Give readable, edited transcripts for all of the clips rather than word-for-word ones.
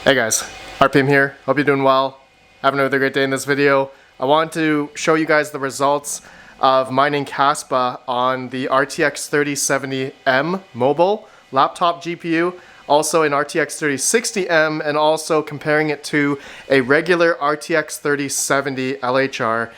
Hey guys, RPM here. Hope you're doing well. Having another great day in this video. I want to show you guys the results of mining KASPA on the RTX 3070M mobile laptop GPU, also an RTX 3060M, and also comparing it to a regular RTX 3070 LHR.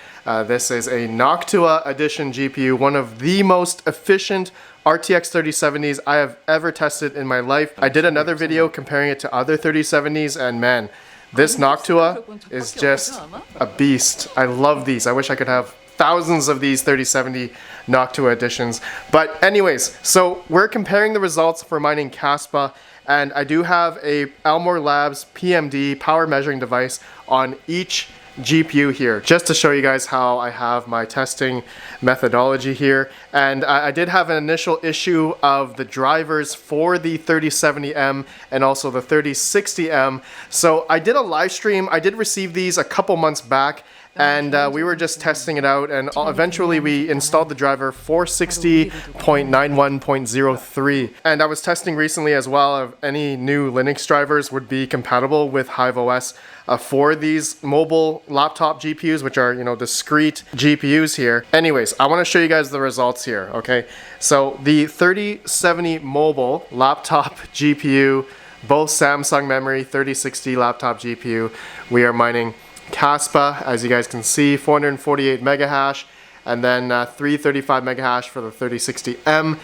This is a NOCTUA edition GPU, one of the most efficient RTX 3070s I have ever tested in my life. I did another video comparing it to other 3070s, and man, this NOCTUA is just a beast. I love these. I wish I could have thousands of these 3070 NOCTUA editions. But anyways, so we're comparing the results for mining KASPA, and I do have a Elmore Labs PMD power measuring device on each GPU here, just to show you guys how I have my testing methodology here. And I did have an initial issue of the drivers for the 3070M and also the 3060M. So I did a live stream. I did receive these a couple months back, and we were just testing it out, and eventually we installed the driver 460.91.03. And I was testing recently as well if any new Linux drivers would be compatible with HiveOS for these mobile laptop GPUs, which are, you know, discrete GPUs here. Anyways, I want to show you guys the results here, okay? So the 3070 mobile laptop GPU, both Samsung memory, 3060 laptop GPU, we are mining KASPA, as you guys can see, 448 mega hash, and then 335 mega hash for the 3060M.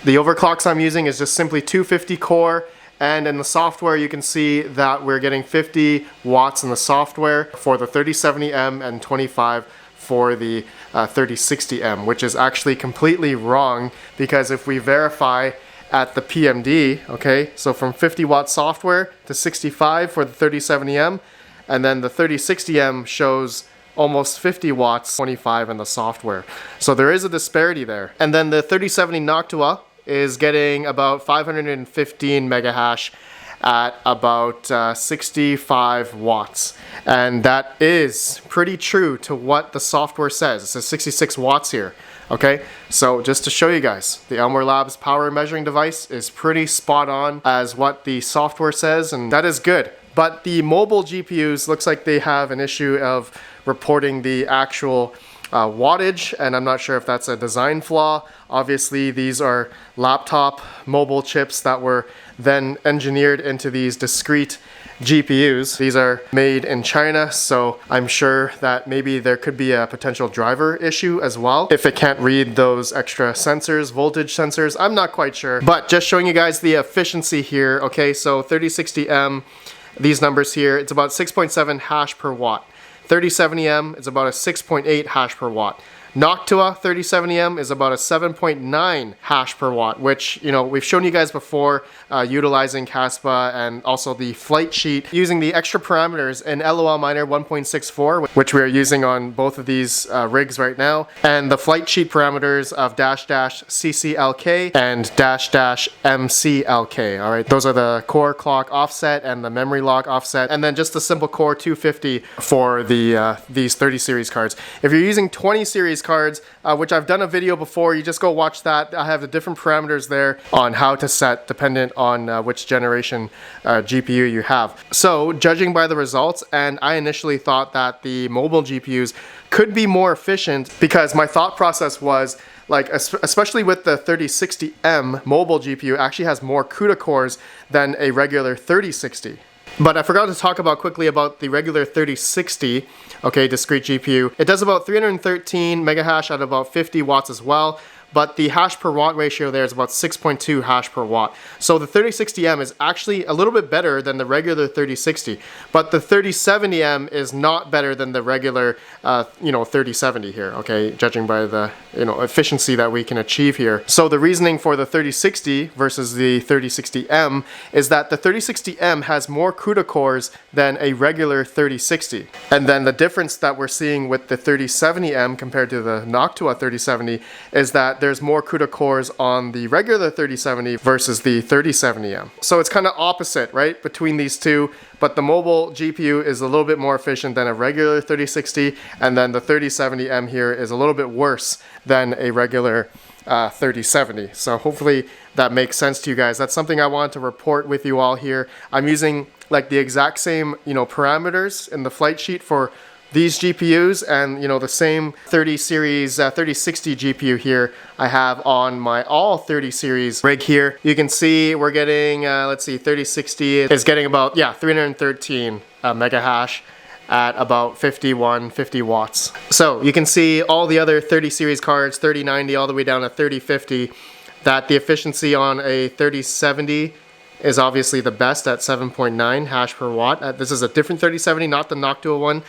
The overclocks I'm using is just simply 250 core, and in the software you can see that we're getting 50 watts in the software for the 3070M and 25 for the 3060M, which is actually completely wrong, because if we verify at the PMD, okay, so from 50 watt software to 65 for the 3070M, and then the 3060M shows almost 50 watts, 25 in the software. So there is a disparity there. And then the 3070 NOCTUA is getting about 515 mega hash at about 65 watts. And that is pretty true to what the software says. It says 66 watts here. Okay, so just to show you guys, the Elmore Labs power measuring device is pretty spot on as what the software says, and that is good. But the mobile GPUs looks like they have an issue of reporting the actual wattage, and I'm not sure if that's a design flaw. Obviously, these are laptop mobile chips that were then engineered into these discrete GPUs. These are made in China, so I'm sure that maybe there could be a potential driver issue as well if it can't read those extra sensors, voltage sensors. I'm not quite sure, but just showing you guys the efficiency here. Okay, so 3060M, these numbers here, it's about 6.7 hash per watt. 3070M is about a 6.8 hash per watt. NOCTUA 3070M is about a 7.9 hash per watt, which, you know, we've shown you guys before utilizing KASPA and also the flight sheet using the extra parameters in LOL Miner 1.64, which we are using on both of these rigs right now, and the flight sheet parameters of --CCLK and --MCLK. All right, those are the core clock offset and the memory lock offset, and then just the simple core 250 for the these 30 series cards. If you're using 20 series cards, which I've done a video before, you just go watch that. I have the different parameters there on how to set dependent on which generation GPU you have. So judging by the results, and I initially thought that the mobile GPUs could be more efficient, because my thought process was like, especially with the 3060M mobile GPU, actually has more CUDA cores than a regular 3060. But I forgot to talk about quickly about the regular 3060, okay, discrete GPU. It does about 313 mega hash at about 50 watts as well. but the hash per watt ratio there is about 6.2 hash per watt. So the 3060M is actually a little bit better than the regular 3060, but the 3070M is not better than the regular 3070 here, okay, judging by the efficiency that we can achieve here. So the reasoning for the 3060 versus the 3060M is that the 3060M has more CUDA cores than a regular 3060. And then the difference that we're seeing with the 3070M compared to the NOCTUA 3070 is that there's more CUDA cores on the regular 3070 versus the 3070M. So it's kind of opposite, right, between these two, but the mobile GPU is a little bit more efficient than a regular 3060, and then the 3070M here is a little bit worse than a regular 3070. So hopefully that makes sense to you guys. That's something I wanted to report with you all here. I'm using like the exact same parameters in the flight sheet for these GPUs, and the same 30 series 3060 GPU here I have on my all 30 series rig here. You can see we're getting 3060 is getting about 313 mega hash at about 50 watts. So you can see all the other 30 series cards, 3090 all the way down to 3050, that the efficiency on a 3070 is obviously the best at 7.9 hash per watt. This is a different 3070, not the Noctua one.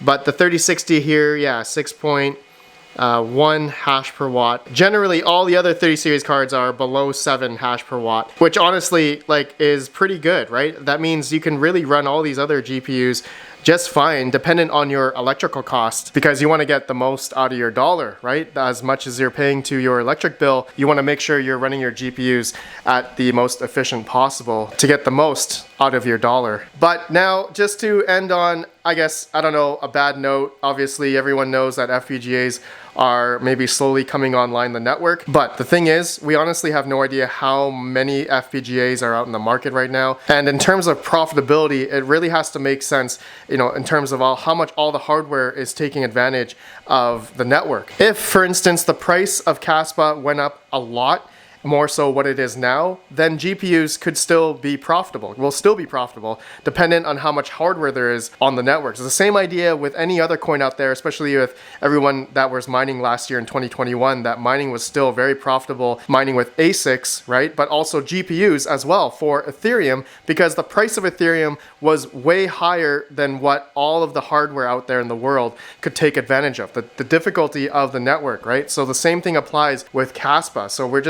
But the 3060 here, 6.1 hash per watt. Generally, all the other 30 series cards are below 7 hash per watt, which honestly, is pretty good, right? That means you can really run all these other GPUs just fine, dependent on your electrical cost, because you want to get the most out of your dollar, right? As much as you're paying to your electric bill, you want to make sure you're running your GPUs at the most efficient possible to get the most out of your dollar. But now, just to end on, I guess, a bad note. Obviously, everyone knows that FPGAs are maybe slowly coming online the network. But the thing is, we honestly have no idea how many FPGAs are out in the market right now. And in terms of profitability, it really has to make sense, in terms of how much all the hardware is taking advantage of the network. If, for instance, the price of KASPA went up a lot, more so what it is now, then GPUs could still be profitable, will still be profitable, dependent on how much hardware there is on the networks. It's the same idea with any other coin out there, especially with everyone that was mining last year in 2021, that mining was still very profitable, mining with ASICs, right? But also GPUs as well for Ethereum, because the price of Ethereum was way higher than what all of the hardware out there in the world could take advantage of, the difficulty of the network, right? So the same thing applies with KASPA. So we're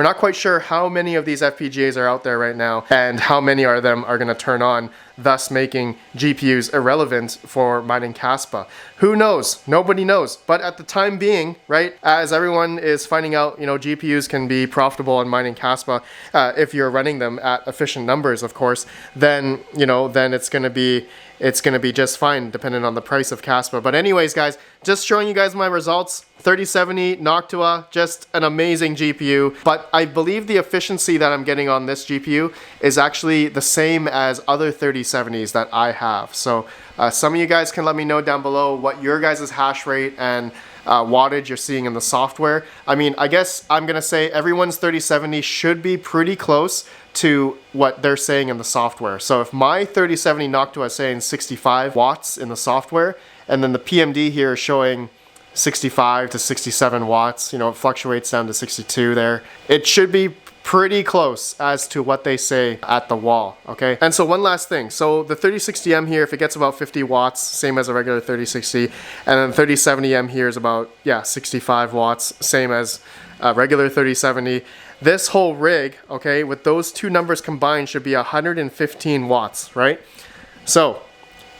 not quite sure how many of these FPGAs are out there right now and how many of them are going to turn on, thus making GPUs irrelevant for mining KASPA. Who knows? Nobody knows. But at the time being, right, as everyone is finding out, GPUs can be profitable on mining KASPA if you're running them at efficient numbers, of course, then it's going to be just fine depending on the price of KASPA. But anyways, guys, just showing you guys my results. 3070 Noctua, just an amazing GPU, but I believe the efficiency that I'm getting on this GPU is actually the same as other 3070s that I have. So some of you guys can let me know down below what your guys' hash rate and wattage you're seeing in the software. I mean, I guess I'm gonna say everyone's 3070 should be pretty close to what they're saying in the software. So if my 3070 Noctua is saying 65 watts in the software, and then the PMD here is showing 65 to 67 watts, it fluctuates down to 62 there, it should be pretty close as to what they say at the wall, okay? And so one last thing. So the 3060M here, if it gets about 50 watts, same as a regular 3060, and then 3070M here is about, 65 watts, same as a regular 3070. This whole rig, okay, with those two numbers combined should be 115 watts, right? So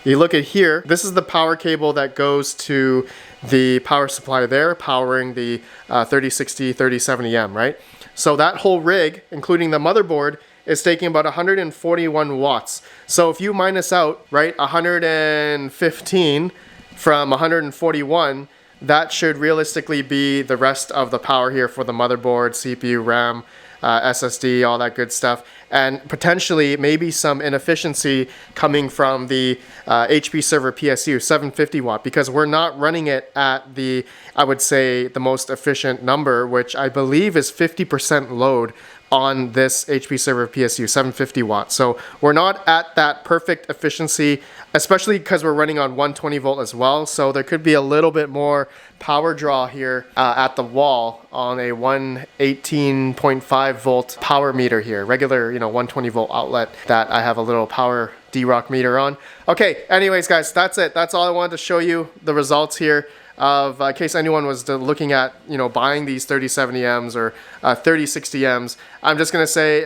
you look at here, this is the power cable that goes to the power supply there, powering the 3060, 3070M, right? So that whole rig, including the motherboard, is taking about 141 watts. So if you minus out, right, 115 from 141, that should realistically be the rest of the power here for the motherboard, CPU, RAM, SSD, all that good stuff, and potentially maybe some inefficiency coming from the HP server PSU 750 watt, because we're not running it at the, I would say, the most efficient number, which I believe is 50% load on this HP server PSU, 750 watts. So we're not at that perfect efficiency, especially because we're running on 120 volt as well. So there could be a little bit more power draw here at the wall on a 118.5 volt power meter here, regular, 120 volt outlet that I have a little power D-Rock meter on. Okay, anyways guys, that's it. That's all I wanted to show you, the results here of, in case anyone was looking at, buying these 3070Ms or 3060Ms. I'm just gonna say,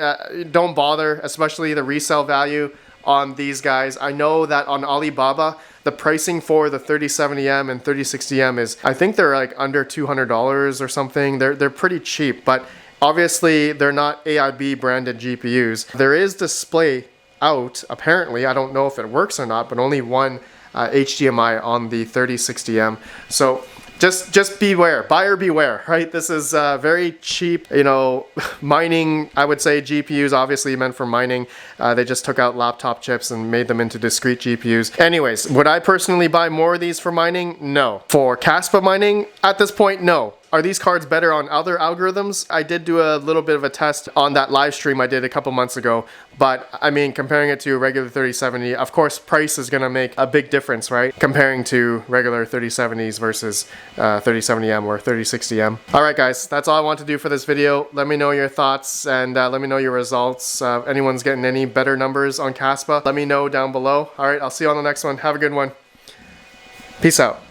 don't bother, especially the resale value on these guys. I know that on Alibaba, the pricing for the 3070M and 3060M is, I think they're like under $200 or something. They're pretty cheap, but obviously they're not AIB branded GPUs. There is display out, apparently, I don't know if it works or not, but only one HDMI on the 3060M. So just beware, buyer beware, right? This is very cheap, mining, I would say GPUs, obviously meant for mining. They just took out laptop chips and made them into discrete GPUs. Anyways, would I personally buy more of these for mining? No. For KASPA mining, at this point, no. Are these cards better on other algorithms? I did do a little bit of a test on that live stream I did a couple months ago, but I mean, comparing it to a regular 3070, of course, price is gonna make a big difference, right? Comparing to regular 3070s versus 3070M or 3060M. All right, guys, that's all I want to do for this video. Let me know your thoughts and let me know your results. Anyone's getting any better numbers on KASPA, let me know down below. All right, I'll see you on the next one. Have a good one. Peace out.